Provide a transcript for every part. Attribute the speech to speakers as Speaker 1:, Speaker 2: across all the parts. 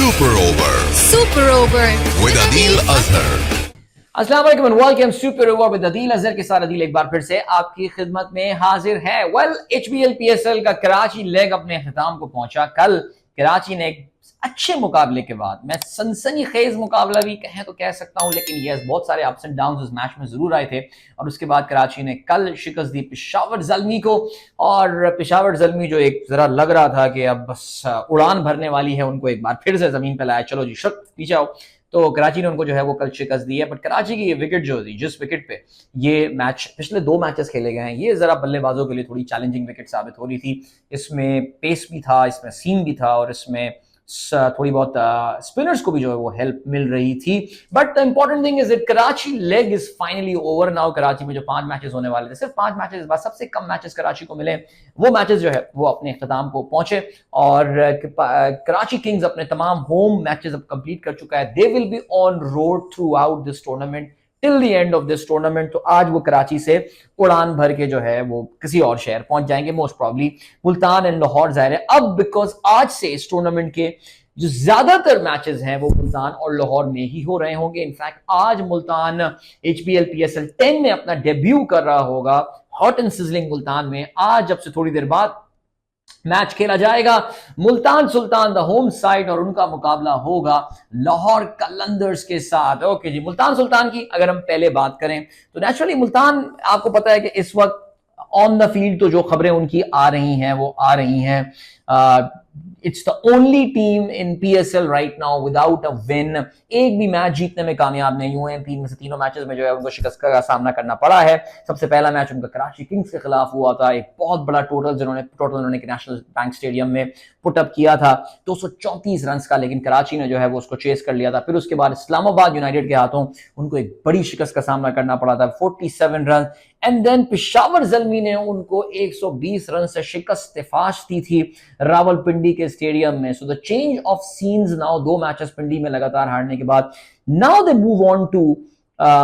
Speaker 1: Super Over with Adil Azhar.
Speaker 2: अस्सलाम वालेकुम and welcome super over with Adeel Azhar के साथ अदील एक बार फिर से आपकी खिदमत में हाजिर है। एचबीएल पीएसएल का कराची लेग अपने अख्ताम को पहुंचा। कल कराची ने एक अच्छे मुकाबले के बाद, मैं सनसनीखेज मुकाबला भी कहें तो कह सकता हूं, लेकिन यस बहुत सारे अप्स एंड डाउन्स उस मैच में जरूर आए थे। और उसके बाद कराची ने कल शिकस्त दी पेशावर ज़ल्मी को। और पेशावर ज़ल्मी जो एक जरा लग रहा था कि अब बस उड़ान भरने वाली है, उनको एक बार फिर से जमीन पर लाया, चलो जी शक पीछे आओ। तो कराची ने उनको जो है वो कल शिकस्त दी है। बट कराची की ये विकेट जो थी, जिस विकेट पे ये मैच पिछले 2 मैचेस खेले गए हैं, ये जरा बल्लेबाजों के लिए थोड़ी चैलेंजिंग विकेट साबित हो रही थी। इसमें पेस भी था, इसमें सीम भी था और इसमें थोड़ी बहुत स्पिनर्स को भी जो है वो हेल्प मिल रही थी। But the important thing is it Karachi leg is finally over now. Karachi में जो 5 मैचेस होने वाले थे, सिर्फ 5 मैचेस बाद सबसे कम मैचेस कराची को मिले, वो मैचेस जो है वो अपने इख्तिताम को पहुंचे। और कराची किंग्स अपने तमाम होम मैचेस अब कंप्लीट कर चुका है। They will be on road through out this tournament till the end of this tournament. तो आज वो कराची से उड़ान भर के जो है वो किसी और शहर पहुंच जाएंगे, most probably Multan and Lahore जाहिर है अब, बिकॉज आज से इस टूर्नामेंट के जो ज्यादातर मैचेस हैं वो मुल्तान और लाहौर में ही हो रहे होंगे। इनफैक्ट आज मुल्तान एचबीएल पीएसएल 10 में अपना डेब्यू कर रहा होगा, हॉट एंड सिजलिंग मुल्तान में। आज जब से थोड़ी देर बाद मैच खेला जाएगा Multan Sultan the home side, और उनका मुकाबला होगा लाहौर कलंदर्स के साथ। ओके जी, मुल्तान सुल्तान की अगर हम पहले बात करें तो नेचुरली मुल्तान, आपको पता है कि इस वक्त ऑन द फील्ड तो जो खबरें उनकी आ रही हैं वो आ रही हैं। It's the only team in PSL right now without a win. एक भी मैच जीतने में कामयाब नहीं हुए हैं। 3 में से तीनों मैचेस में जो है उनको शिकस्त का सामना करना पड़ा है। सबसे पहला मैच उनका कराची किंग्स के खिलाफ हुआ था, एक बहुत बड़ा टोटल उन्होंने नेशनल बैंक स्टेडियम में पुटअप किया था 234 रन का, लेकिन कराची ने जो है वो उसको चेस कर लिया था। फिर उसके बाद इस्लामाबाद यूनाइटेड के हाथों उनको एक बड़ी शिकस्त का सामना करना पड़ा था, 47 run. And then Peshawar Zalmi ने उनको 120 रन से शिकस्त फाश दी थी रावलपिंडी के स्टेडियम में। So the change of scenes now, 2 matches Pindi में लगातार हारने के बाद now they move on to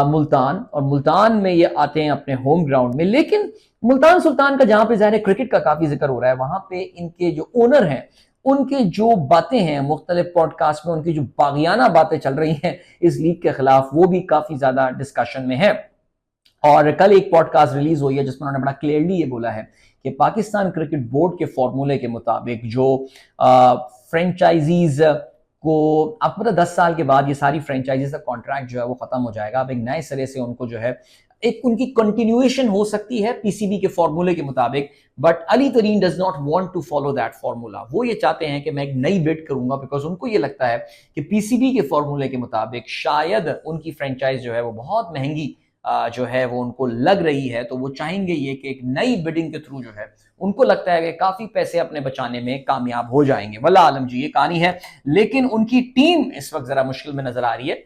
Speaker 2: Multan, और मुल्तान में ये आते हैं अपने होम ग्राउंड में। लेकिन मुल्तान सुल्तान का जहां पे ज़ाहिर क्रिकेट का काफी जिक्र हो रहा है, वहां पे इनके जो ओनर हैं उनके जो बातें हैं मुख्तलिफ पॉडकास्ट में, उनकी जो बागियाना बातें चल रही हैं इस लीग के खिलाफ, वो भी काफी ज्यादा डिस्कशन में है। और कल एक पॉडकास्ट रिलीज हुई है जिसमें उन्होंने बड़ा क्लियरली ये बोला है कि पाकिस्तान क्रिकेट बोर्ड के फॉर्मूले के मुताबिक जो फ्रेंचाइजीज को, आपको पता 10 साल के बाद ये सारी फ्रेंचाइजीज का कॉन्ट्रैक्ट जो है वो खत्म हो जाएगा। अब एक नए सिरे से उनको जो है एक उनकी कंटिन्यूएशन हो सकती है पीसीबी के फॉर्मूले के मुताबिक। But Ali Tareen does not want to follow that formula. वो ये चाहते हैं कि मैं एक नई बिड करूंगा, बिकॉज उनको ये लगता है कि पीसीबी के फॉर्मूले के मुताबिक शायद उनकी फ्रेंचाइज जो है वो बहुत महंगी जो है वो उनको लग रही है। तो वो चाहेंगे ये कि एक नई बिडिंग के थ्रू जो है उनको लगता है कि काफी पैसे अपने बचाने में कामयाब हो जाएंगे। वल्ला आलम जी, ये कहानी है। लेकिन उनकी टीम इस वक्त जरा मुश्किल में नजर आ रही है।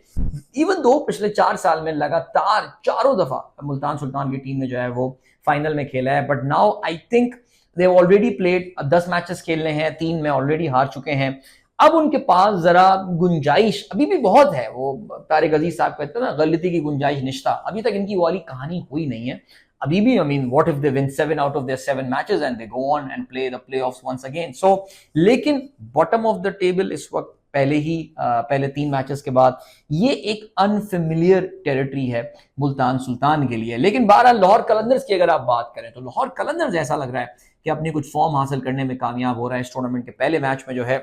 Speaker 2: इवन दो पिछले 4 साल में लगातार 4 दफा मुल्तान सुल्तान की टीम ने जो है वो फाइनल में खेला है। But now I think they already played 10 matches खेलने हैं, 3 में ऑलरेडी हार चुके हैं। अब उनके पास जरा गुंजाइश अभी भी बहुत है। वो तारिक अजीज साहब कहते हैं ना, गलती की गुंजाइश निश्ता। अभी तक इनकी वाली कहानी हुई नहीं है अभी भी। I mean what if they win 7 out of their 7 matches and they go on and play the playoffs once again. So लेकिन बॉटम ऑफ द टेबल इस वक्त पहले 3 मैचेस के बाद ये एक अनफेमिलियर टेरिटरी है मुल्तान सुल्तान के लिए। लेकिन बहरहाल लाहौर कलंदर्स की अगर आप बात करें तो लाहौर कलंदर्स ऐसा लग रहा है कि अपनी कुछ फॉर्म हासिल करने में कामयाब हो रहा है। इस टूर्नामेंट के पहले मैच में जो है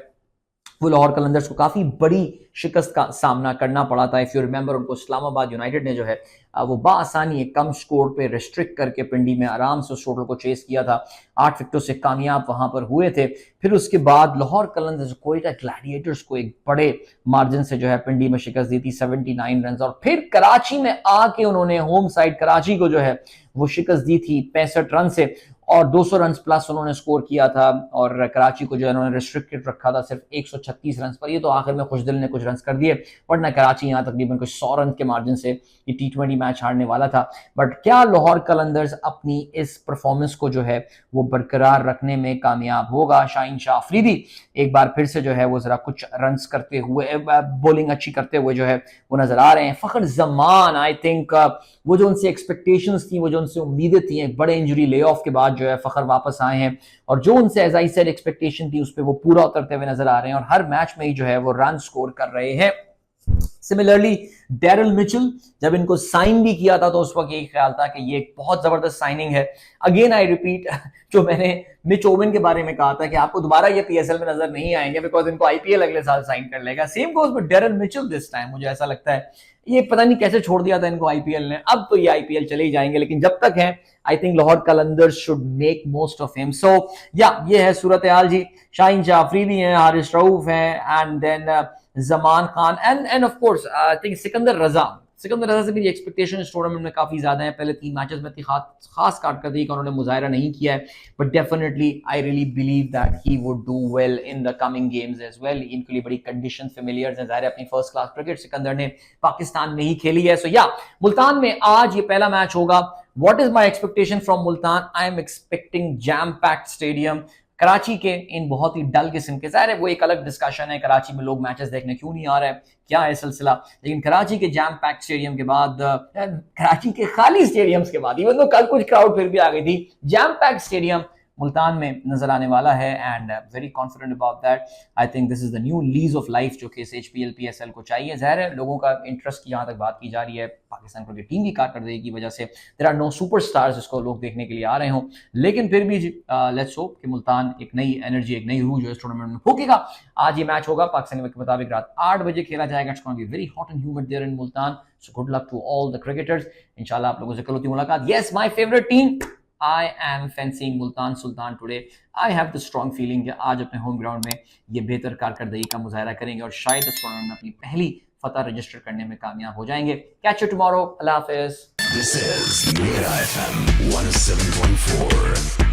Speaker 2: वो लाहौर कलंदर्स को काफी बड़ी शिकस्त का सामना करना पड़ा था। इफ यू रिमेंबर, उनको इस्लामाबाद यूनाइटेड ने जो है वो बाआसानी एक कम स्कोर पे रिस्ट्रिक्ट करके पिंडी में आराम से उस टोटल को चेस किया था। 8 विकेटों से कामयाब वहां पर हुए थे। फिर उसके बाद लाहौर कलंदर्स कोयटा ग्लैडिएटर्स को एक बड़े मार्जिन से जो है पिंडी में शिकस्त दी थी 79 रन। और फिर कराची में आके उन्होंने होम साइड कराची को जो है वो शिकस्त दी थी 65 रन से, और 200 रन प्लस उन्होंने स्कोर किया था। और कराची को जो है उन्होंने रिस्ट्रिक्टेड रखा था सिर्फ 136 रन पर। ये तो आखिर में खुशदिल ने कुछ रन कर दिए, वरना कराची यहाँ तकरीबन कुछ 100 रन के मार्जिन से ये T20 मैच हारने वाला था। बट क्या लाहौर कलंदर्स अपनी इस परफॉर्मेंस को जो है वो बरकरार रखने में कामयाब होगा? शाहीन शाह अफरीदी एक बार फिर से जो है वो जरा कुछ रन करते हुए, बॉलिंग अच्छी करते हुए जो है वो नजर आ रहे हैं। फखर जमान, आई थिंक वो जो उनसे एक्सपेक्टेशंस थी, वो जो उनसे उम्मीदें थी एक बड़े इंजरी ले ऑफ के बाद बाद जो है फ़खर वापस आए हैं और जो उनसे एज आई सेड एक्सपेक्टेशन थी उस पर वो पूरा उतरते हुए नजर आ रहे हैं और हर मैच में ही जो है वो रन स्कोर कर रहे हैं। सिमिलरली डेरिल मिचेल, जब इनको साइन भी किया था तो उस वक्त यही ख्याल था कि ये एक बहुत जबरदस्त साइनिंग है। अगेन आई रिपीट जो मैंने मिच ओवन के बारे में कहा था कि आपको दोबारा ये पीएसएल में नजर नहीं आएंगे बिकॉज इनको आईपीएल अगले साल साइन कर लेगा। Same goes with Daryl Mitchell this time. मुझे ऐसा लगता है ये पता नहीं कैसे छोड़ दिया था इनको आईपीएल ने, अब तो ये आईपीएल चले ही जाएंगे, लेकिन जब तक है I think Lahore Qalandars should make most of him. So या ये है सूरत हाल जी। शाहीन जाफरी भी हैं, हारिस रऊफ हैं and then Zaman Khan and of course I think Sikandar Raza से मेरी एक्सपेक्टेशन इस टूर्नामेंट में काफी ज्यादा है। पहले 3 मैचेस में इतनी खास कारकर्दगी का उन्होंने मुजाहरा नहीं किया है, but definitely I really believe that he would do well in the coming games as well. इनके लिए बड़ी कंडीशन फेमिलियर्स हैं, ज़ाहिर है अपनी फर्स्ट क्लास क्रिकेट सिकंदर ने पाकिस्तान में ही खेली है। सो या मुल्तान में आज ये पहला मैच होगा। What is my expectation from Multan? I am expecting jam packed stadium. Karachi के इन बहुत ही डल किस्म के, ज़ाहिर है वो एक अलग डिस्कशन है, कराची में लोग मैचेस देखने क्यों नहीं आ रहे हैं, क्या है सिलसिला, लेकिन कराची के जैम पैक्ड स्टेडियम के बाद, कराची के खाली स्टेडियम्स के बाद, इवन तो कल कुछ क्राउड फिर भी आ गई थी, जैम पैक्ड स्टेडियम मुल्तान में नजर आने वाला है and very confident about that. I think this is the new lease of life जो कि इस एचपीएल पीएसएल को चाहिए। ज़ाहिर है लोगों का इंटरेस्ट की जहाँ तक बात की जा रही है, पाकिस्तान क्रिकेट टीम की कारकर्दगी की वजह से देयर आर नो सुपरस्टार्स जिसको लोग देखने के लिए आ रहे हों, लेकिन फिर भी लेट्स होप कि मुल्तान एक नई एनर्जी, एक नई रूह जो इस टूर्नामेंट में फूकेगा। आज ये मैच होगा पाकिस्तानी वक्त के मुताबिक रात 8 बजे खेला जाएगा। It's gonna be very hot and humid there in Multan, so good luck to all the cricketers. इंशाल्लाह आप लोगों से कल होती मुलाकात। Yes, my favourite team, I am fancying Multan Sultan today. I have the strong feeling कि आज अपने होम ग्राउंड में ये बेहतर कारकर्दगी का मुजाहरा करेंगे और शायद इस टूर्नामेंट में अपनी पहली फतह रजिस्टर करने में कामयाब हो जाएंगे। Catch you tomorrow. Allah Hafiz.
Speaker 1: This is Mira FM 107.4.